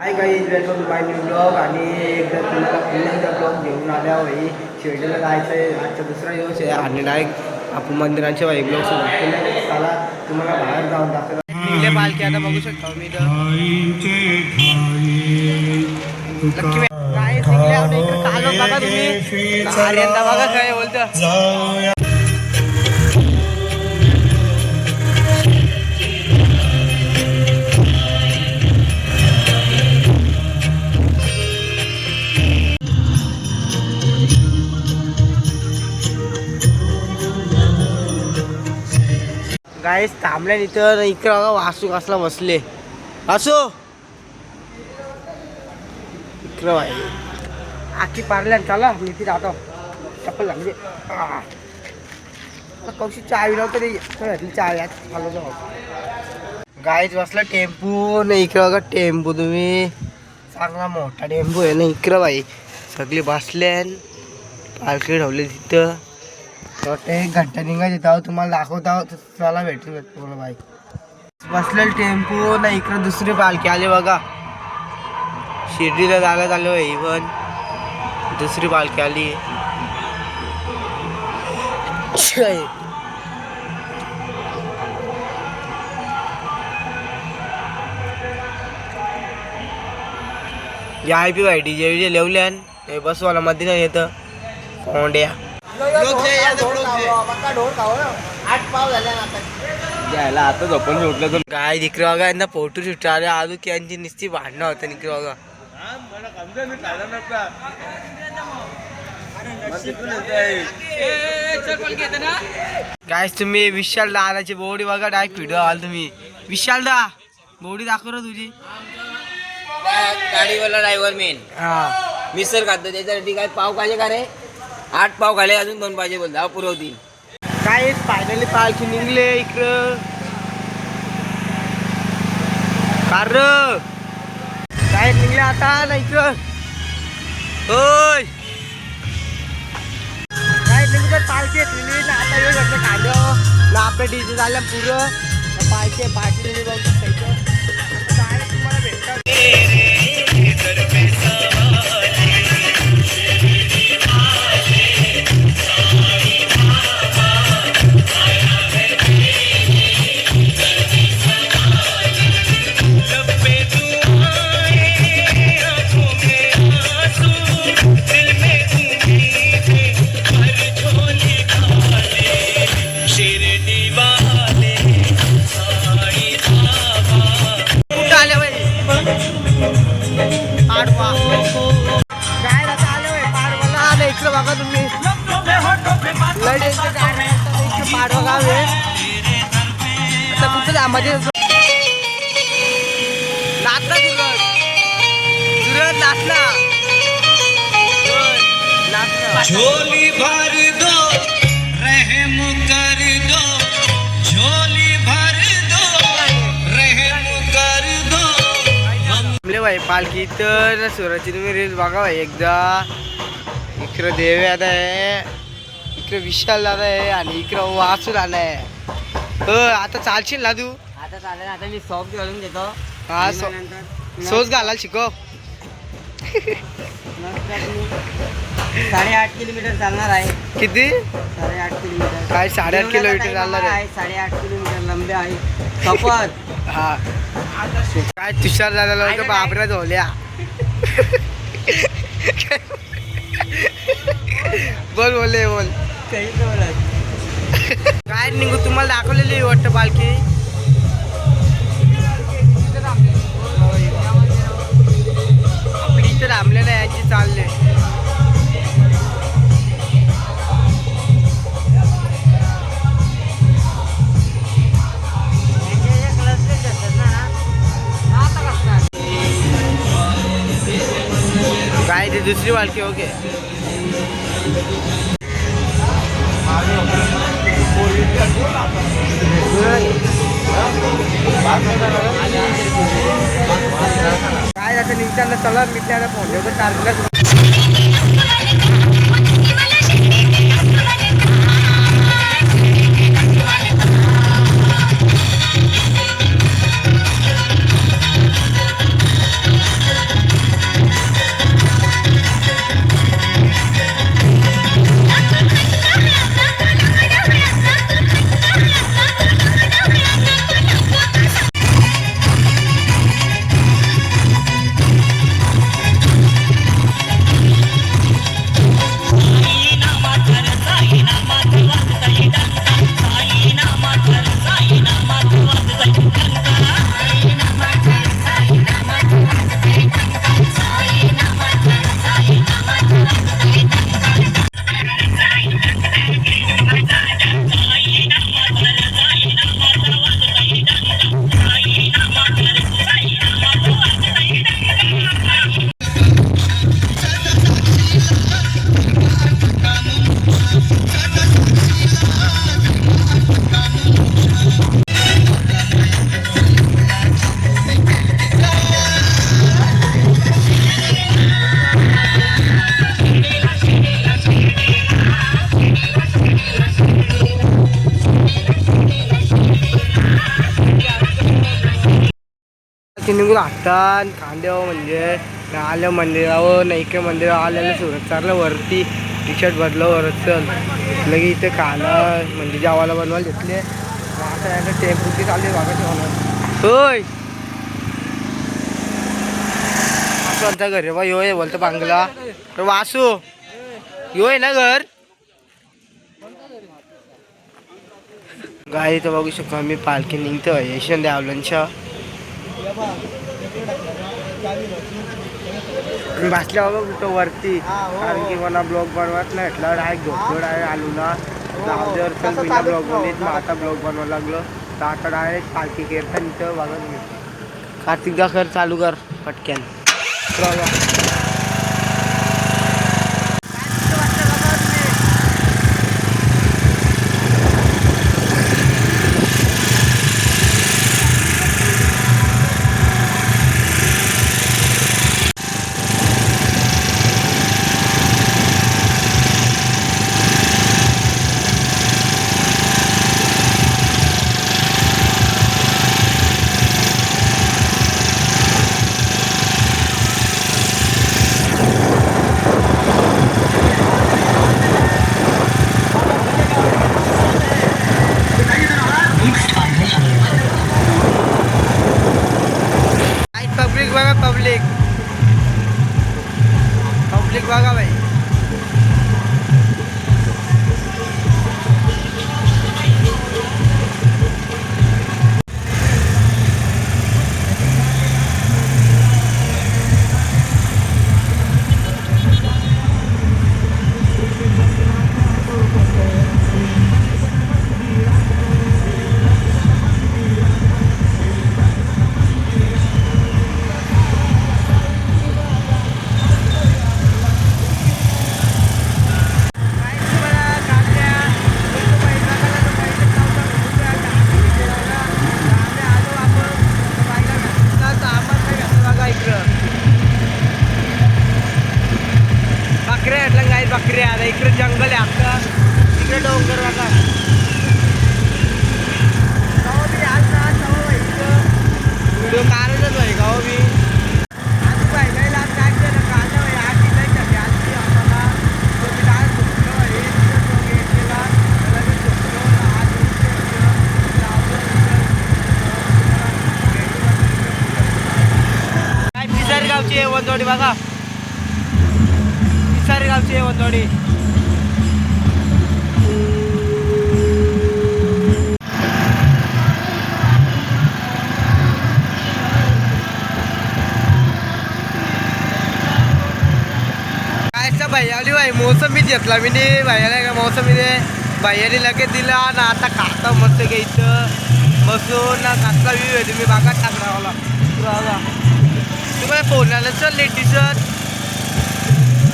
High guys, welcome to my new blog. आणि एकदा तुम्हाला पुन्हा एकदा ब्लॉग घेऊन आल्या भाई. शिर्डीला जायचं आहे, आजचा दुसरा दिवस आहे आणि डायरेक्ट आपण मंदिरांच्या भाई ब्लॉग सुरू केले. त्याला तुम्हाला बाहेर जाऊन दाखवलं निघले पालखी. आता बघू शकता मी इकडं कालो बघा तुम्ही. आर्यंदा बघा काय बोलतं. गाईस थांबल्या इथं. इकडे बघा वासू कसला बसले. वासू इकडं भाई आखी पारल्या. चला मी ती राहतो चप्पल म्हणजे कौशी चावी नव्हतं रे चावी चालू जाऊ. गाईच बसला टेम्पू नाही. इकडे बघा टेम्पू तुम्ही चांगला मोठा टेम्पू आहे ना. इकडं भाई सगळे बसले पालखी ठेवली तिथं. एक घंटा निघायचे तेव्हा तुम्हाला दाखवता. चला भेटून तुला बाई. बसलेलं टेम्पो ना. इकडं दुसरी पालखी आली बघा. शिर्डीला जायला चालू आहे. इव्हन दुसरी पालखी आली. या आय पी भाई डीजे विजे लेवल्यान बसवाला मध्ये नाही येतं कोंड्या. आता झोपून उठलं तर काय इकडे बघा. यांना फोटो शूट आले आजू की यांची नुसती भांडणं होतं. इकडे बघा काय तुम्ही विशाल दादाची बोडी बघा. डायरेक्ट व्हिडिओ आला तुम्ही. विशाल दा बोडी दाखव ना तुझी. गाडीवाला ड्रायव्हर मेन. हा मिसळ खातो त्याच्यासाठी काय पाव पाहिजे का रे. 8 पाव खाले अजून 2 पाहिजे बोलता पुरवतील. काय फायनली पालखी निघले इकडं. कार काय निघले आता ना इकडं. होय काय निघत पालखी ना. आता येऊ शकतं खाल्लं ना. आपलं डीजे झालं पुरं पालखी पालखी बघू तुम्हाला भेटतात. इकडं बघा तुम्ही पाडवा गाव आहे. आता कुठं त्यामध्ये नाचला सुरत नाचला. झोली भर दो रहम कर दो. झोली भर दो रहम कर दो. भाई पालखी तर सुरतची तुम्ही रील्स बघा भाई एकदा. इकडं देव दादा आहे, इकडं विशाल दादा आहे आणि इकडं वासू दादा आहे. आता चालशील ना तू. आता चालेल. आता मी सॉफ्ट घालून घेतो. हा सोच घालायला शिकव. 8.5 किलोमीटर चालणार आहे. किती 8.5 किलोमीटर. काय 8.5 किलोमीटर चालणार आहे. 8.5 किलोमीटर लंबे आहे सफर. हा काय तुषार दादाला बाबऱ्या धोल्या. बोल बोलले बोल काही बोलत काय निघू. तुम्हाला दाखवलेली वाटतं पालखी. आपली इथं थांबलेलं आहे यांची चालले. काय ते दुसरी पालखी. ओके काय आता निघताना चला मी त्याला फोन ठेवतो चार्जला. निघून हातात खांद्यावर म्हणजे आलं मंदिरावर नाही का मंदिरावर आलेलं सुरत चाललं वरती टी शर्ट बदलं वरच चल लगे इथे खाणं म्हणजे जेवायला बनवायला घेतले आता टेम्पोची चालली वागायची मला होय वासू आमच्या घरी बा यो आहे बोलतो बांगला वासू यो आहे ना घर गाडी तर बघू शकतो आम्ही पालखी निघतो यशवंत देवलांच्या बसल्या बाबा कुठं वरती कारण की मला ब्लॉग बनवत नाही म्हटलं डायरेक्ट झोपलो डायरेक्ट आलो ना जाऊदेवर चल बिना ब्लॉग बनवत मग आता ब्लॉग बनवायला लागलो तर आता डायरेक्ट पालखी कीर्तन इथं बघत मी कार्तिक दाखर चालू कर पटक्यान पब्लिक बघा पब्लिक पब्लिक बघा भाई बकऱ्या म्हटलं गाई बकऱ्या आता इकडे जंगल आहे आपलं इकडे डोंगर बघा व्हिडिओ काढतच आहे गाव मी गावची वंदोडी बघा गावची वंदोडी कायचा भाई आली भाई मोसंबी घेतला मी भाईला का मोसंबी भाईयाने लगेच दिला ना आता खाता मस्त घ्यायचं बसून ना घातला व्ह्यू आहे तुम्ही बागा टाकला मला तुम्हाला फोनाला चल लेटीचं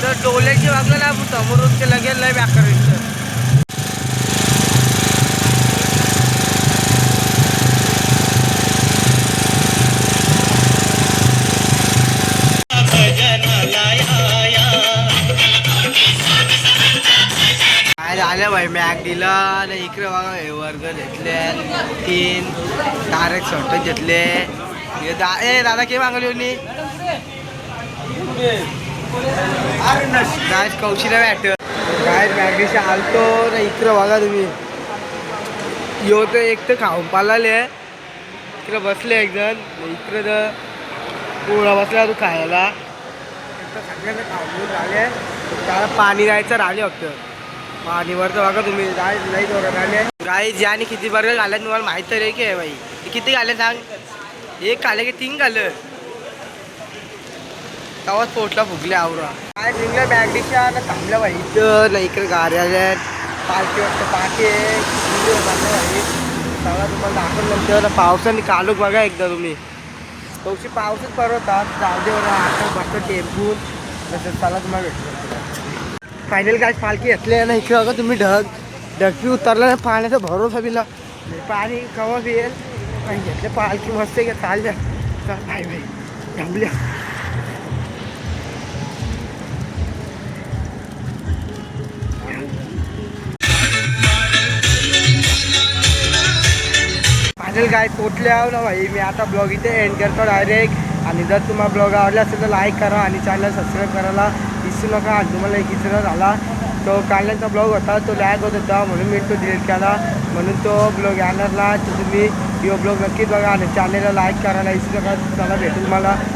तर डोल्याची वागलं ना समोरून ते लगेच लय व्याकरण काय झालं भाई मॅग दिला आणि इकडे बघा हे वर्ग घेतले 3 डायरेक्ट शॉर्ट घेतले ए दादा के मागवली होती काय कौशीला बॅट काय मॅगीशी आलतो ना इकडं बघा तुम्ही यो तर एक तर खाऊन पालाले इकडं बसले एक जण इकडं तर पोळा बसला तू खायला सगळ्यांना खाऊन झाले त्याला पाणी जायचं राहिले फक्त पाणीवर तर बघा तुम्ही जाय नाही जोरात आले गाई ज्याने किती बर्गर घालत तुम्हाला माहीत तर आहे की बाई किती घाले सांग एक खाले की 3 घालं तेव्हाच पोटला फुगले आवरा काय जिंकल्या बॅगडीच्या ना थांबल्या भाई इथं नाही इकडे गाड्या आहेत पार्टी वाटतं पार्टी आहे भाई सगळं तुम्हाला दाखवलं नंतर पावसाने कालूक बघा एकदा तुम्ही तोशी पावसच परवतात जाऊदेवर आता बसतं टेम्पून तसं चला तुम्हाला भेटलं फायनल काय पालखी घेतले ना इकडे बघा तुम्ही ढगपी उतरला ना पाण्याचा भरोसा बिला पाणी कवा येईल आणि घेतले पालखी मस्त आहे का चालल्या चल भाई भाई थांबल्या फायनल काय पोचल्या ना भाई मी आता ब्लॉग इथे एंड करतो डायरेक्ट आणि जर तुम्हाला ब्लॉग आवडला असेल तर लाईक करा आणि चॅनल सबस्क्राईब करायला विसरू नका. आणि तुम्हाला एक विचार झाला तो काढल्याचा ब्लॉग होता तो लॅग होत होता म्हणून मी तो डिलीट केला म्हणून तो ब्लॉग येणार ना तर तुम्ही यो ब्लॉग नक्कीच बघा आणि चॅनलला लाईक करायला विसरू नका. चला भेटू तुम्हाला